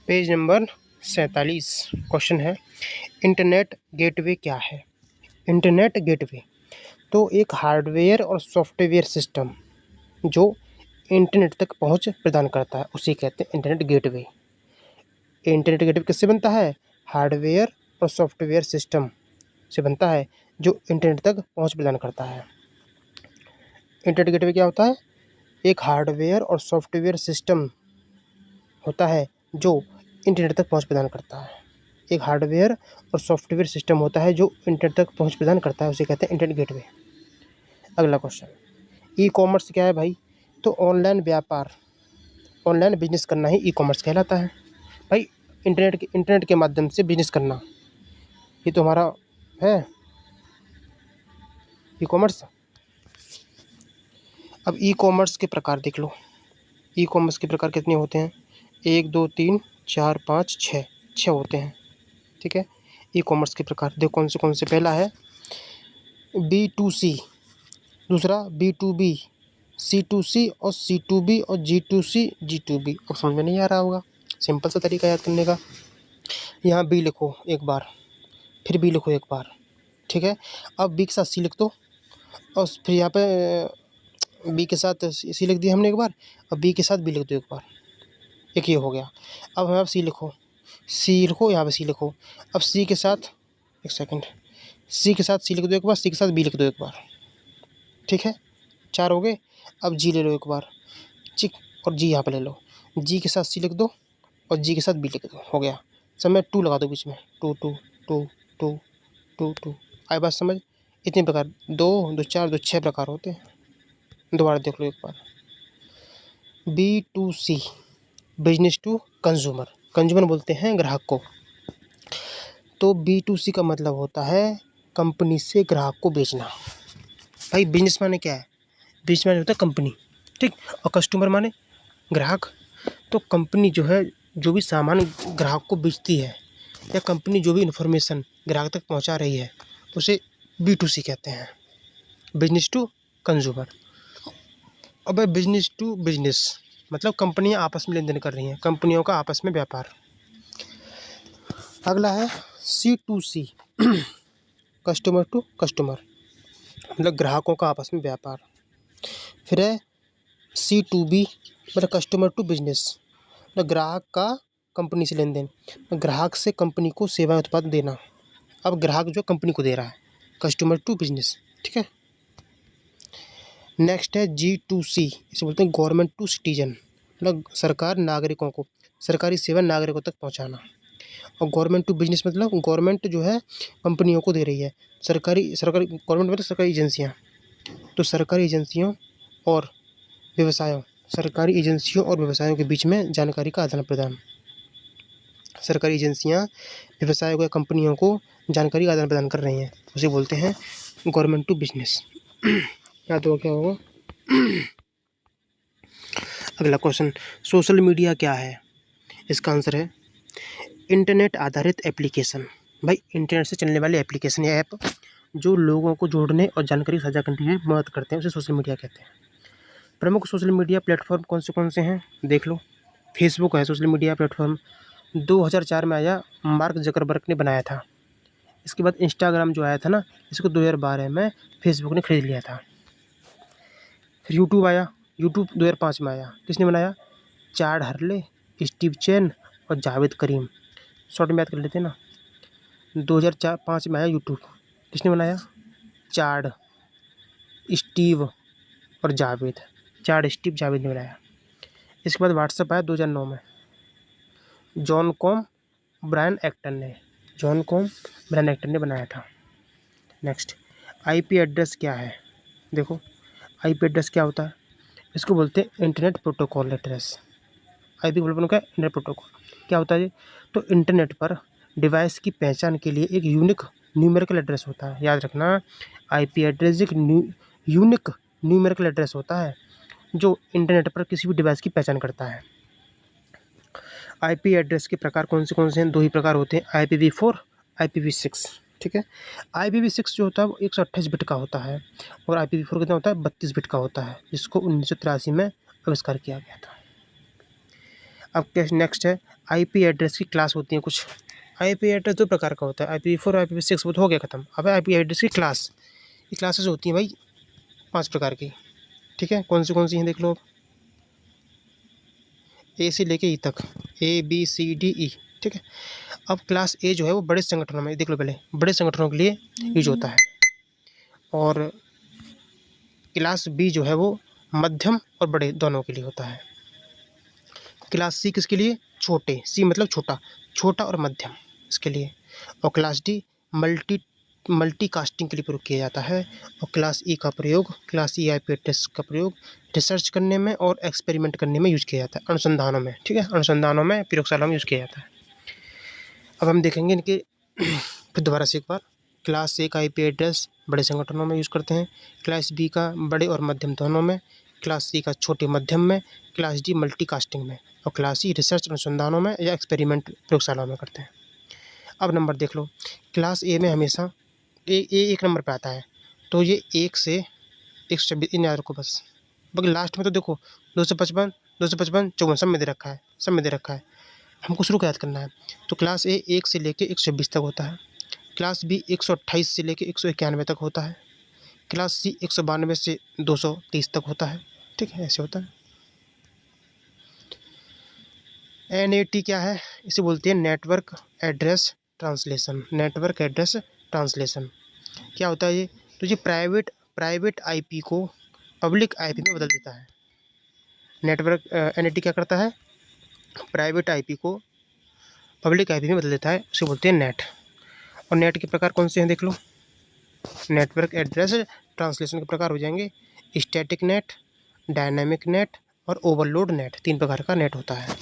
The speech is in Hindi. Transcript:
पेज नंबर 47 क्वेश्चन है, इंटरनेट गेटवे क्या है? इंटरनेट गेटवे तो एक हार्डवेयर और सॉफ्टवेयर सिस्टम जो इंटरनेट तक पहुंच प्रदान करता है, उसे कहते हैं इंटरनेट गेटवे। इंटरनेट गेटवे किससे बनता है? हार्डवेयर और सॉफ्टवेयर सिस्टम से बनता है जो इंटरनेट तक पहुंच प्रदान करता है। इंटरनेट गेटवे क्या होता है? एक हार्डवेयर और सॉफ्टवेयर सिस्टम होता है जो इंटरनेट तक पहुंच प्रदान करता है। एक हार्डवेयर और सॉफ्टवेयर सिस्टम होता है जो इंटरनेट तक पहुंच प्रदान करता है, उसे कहते हैं इंटरनेट गेटवे। अगला क्वेश्चन, ई कॉमर्स क्या है भाई? तो ऑनलाइन व्यापार, ऑनलाइन बिजनेस करना ही ई कॉमर्स कहलाता है भाई। इंटरनेट के माध्यम से बिजनेस करना, ये तो हमारा है ई कॉमर्स। अब ई कॉमर्स के प्रकार देख लो। ई कॉमर्स के प्रकार कितने होते हैं? 1 2 3 4 5 6 होते हैं। ठीक है, ई कॉमर्स के प्रकार देखो कौन से। पहला है B2C, दूसरा B2B, C2C और C2B और G2C G2B। अब समझ में नहीं आ रहा होगा, सिंपल सा तरीका याद करने का। यहाँ बी लिखो एक बार, फिर बी लिखो एक बार, ठीक है। अब बी के साथ सी लिख दो और फिर यहाँ पे बी के साथ सी लिख दिया हमने एक बार, अब बी के साथ बी लिख दो एक बार, एक ये हो गया। अब यहाँ सी लिखो, यहाँ पे सी लिखो। अब सी के साथ, एक सेकंड, सी के साथ सी लिख दो एक बार, सी के साथ बी लिख दो एक बार, ठीक है, 4 हो गए। अब जी ले लो एक बार, ठीक, और जी यहाँ पे ले लो। जी के साथ सी लिख दो और जी के साथ बी लिख दो, हो गया। सब में 2 लगा दो बीच में, 2 2 2 2 2 2। आई बात समझ? इतने प्रकार, 2 2 4 2 6 प्रकार होते हैं। दोबारा देख लो एक बार। B2C, business to consumer, consumer बोलते हैं ग्राहक को। तो B2C का मतलब होता है कंपनी से ग्राहक को बेचना। भाई बिजनेस माने क्या है? बिजनेस माने होता है कंपनी, ठीक, और कस्टमर माने ग्राहक। तो कंपनी जो है, जो भी सामान ग्राहक को बेचती है, या कंपनी जो भी इन्फॉर्मेशन ग्राहक तक पहुंचा रही है, उसे B2C कहते हैं, बिजनेस टू कंज्यूमर। अब बिजनेस टू बिजनेस मतलब कंपनियां आपस में लेन देन कर रही हैं, कंपनियों का आपस में व्यापार। अगला है C2C, कस्टमर टू कस्टमर, मतलब ग्राहकों का आपस में व्यापार। फिर है C2B, मतलब कस्टमर टू बिजनेस, मतलब ग्राहक का कंपनी से लेन देन, ग्राहक से कंपनी को सेवा उत्पाद देना। अब ग्राहक जो कंपनी को दे रहा है, कस्टमर टू बिजनेस, ठीक है। नेक्स्ट है G2C, इसे बोलते हैं गवर्नमेंट टू सिटीजन, मतलब सरकार नागरिकों को, सरकारी सेवा नागरिकों तक पहुंचाना। और गवर्नमेंट टू बिजनेस मतलब गवर्नमेंट जो है कंपनियों को दे रही है, सरकारी गवर्नमेंट मतलब सरकारी एजेंसियां, तो सरकारी एजेंसियों और व्यवसायों, सरकारी एजेंसियों और व्यवसायों के बीच में जानकारी का आदान प्रदान। सरकारी एजेंसियां व्यवसायों या कंपनियों को जानकारी का आदान प्रदान कर रही हैं, उसे बोलते हैं गवर्नमेंट टू बिजनेस। या तो क्या होगा? अगला क्वेश्चन, सोशल मीडिया क्या है? इसका आंसर है इंटरनेट आधारित एप्लीकेशन। भाई इंटरनेट से चलने वाले एप्लीकेशन या ऐप जो लोगों को जोड़ने और जानकारी साझा करने में मदद करते हैं, उसे सोशल मीडिया कहते हैं। प्रमुख सोशल मीडिया प्लेटफॉर्म कौन से हैं देख लो। फेसबुक है सोशल मीडिया प्लेटफॉर्म, 2004 में आया, मार्क जकरबर्ग ने बनाया था। इसके बाद इंस्टाग्राम जो आया था ना, इसको 2012 में फेसबुक ने खरीद लिया था। फिर यूट्यूब आया, यूट्यूब 2005 में आया, किसने बनाया? चाड हर्ले, स्टीव चैन और जावेद करीम। शॉर्ट में याद कर लेते हैं ना। 2005 में आया यूट्यूब, किसने बनाया? चाड, स्टीव और जावेद, चाड स्टीव जावेद ने बनाया। इसके बाद व्हाट्सएप आया 2009 में, जॉन कॉम ब्रायन एक्टन ने बनाया था। नेक्स्ट, आईपी एड्रेस क्या है? देखो आईपी एड्रेस क्या होता है? इसको बोलते हैं internet protocol address. IP protocol का इंटरनेट प्रोटोकॉल क्या होता है ये? तो इंटरनेट पर डिवाइस की पहचान के लिए एक यूनिक न्यूमेरिकल एड्रेस होता है, याद रखना। आईपी एड्रेस एक यूनिक न्यूमेरिकल एड्रेस होता है जो इंटरनेट पर किसी भी डिवाइस की पहचान करता है। आईपी एड्रेस के प्रकार कौन से हैं? 2 ही प्रकार होते हैं, IPv4, IPv6, ठीक है। IPv6 जो होता है वो 128 बिट का होता है, और IPv4 कितना होता है? 32 बिट का होता है, जिसको 1983 में आविष्कार किया गया था। अब नेक्स्ट है आईपी एड्रेस की क्लास होती है कुछ। आईपी एड्रेस दो प्रकार का होता है, IPv4 IPv6, वो तो हो गया ख़त्म। अब आईपी एड्रेस की क्लास, ये क्लासेस होती हैं भाई 5 प्रकार की, ठीक है। कौन सी हैं देख लो, ए से लेके ई तक, ABCDE, ठीक है। अब क्लास ए जो है वो बड़े संगठनों में, देख लो पहले, बड़े संगठनों के लिए यूज होता है। और क्लास बी जो है वो मध्यम और बड़े दोनों के लिए होता है। क्लास सी किसके लिए, छोटे, सी मतलब छोटा, छोटा और मध्यम इसके लिए। और क्लास डी मल्टीकास्टिंग के लिए प्रयोग किया जाता है। और क्लास ई का प्रयोग, क्लास ई आईपी एड्रेस का प्रयोग रिसर्च करने में और एक्सपेरिमेंट करने में यूज किया जाता है, अनुसंधानों में, ठीक है, अनुसंधानों में, प्रयोगशाला में यूज किया जाता है। अब हम देखेंगे इनके फिर दोबारा से एक बार। क्लास ए का आईपी एड्रेस बड़े संगठनों में यूज़ करते हैं, क्लास बी का बड़े और मध्यम दोनों में, क्लास सी का छोटे मध्यम में, क्लास डी मल्टीकास्टिंग में, और क्लास सी रिसर्च अनुसंधानों में या एक्सपेरिमेंट प्रयोगशाला में करते हैं। अब नंबर देख लो, क्लास ए में हमेशा एक नंबर पे आता है, तो ये 1 से 126 इन याद रखो बस। बाकी लास्ट में तो देखो 255, 54 सब में दे रखा है, सब में दे रखा है, हमको शुरू का याद करना है। तो क्लास ए 1 से लेके 126 तक होता है, क्लास बी 128 से लेके 191 तक होता है, क्लास सी 192 से 230 तक होता है, ठीक है, ऐसे होता है। NAT क्या है, इसे बोलते हैं network address translation. Network address translation क्या होता है ये, तो ये प्राइवेट आईपी को पब्लिक आईपी में बदल देता है। नेटवर्क NAT क्या करता है, प्राइवेट आईपी को पब्लिक आईपी में बदल देता है, उसे बोलते हैं नेट। और नेट के प्रकार कौन से हैं देख लो, नेटवर्क एड्रेस ट्रांसलेशन के प्रकार हो जाएंगे स्टैटिक नेट, डायनामिक नेट और ओवरलोड नेट, 3 प्रकार का नेट होता है।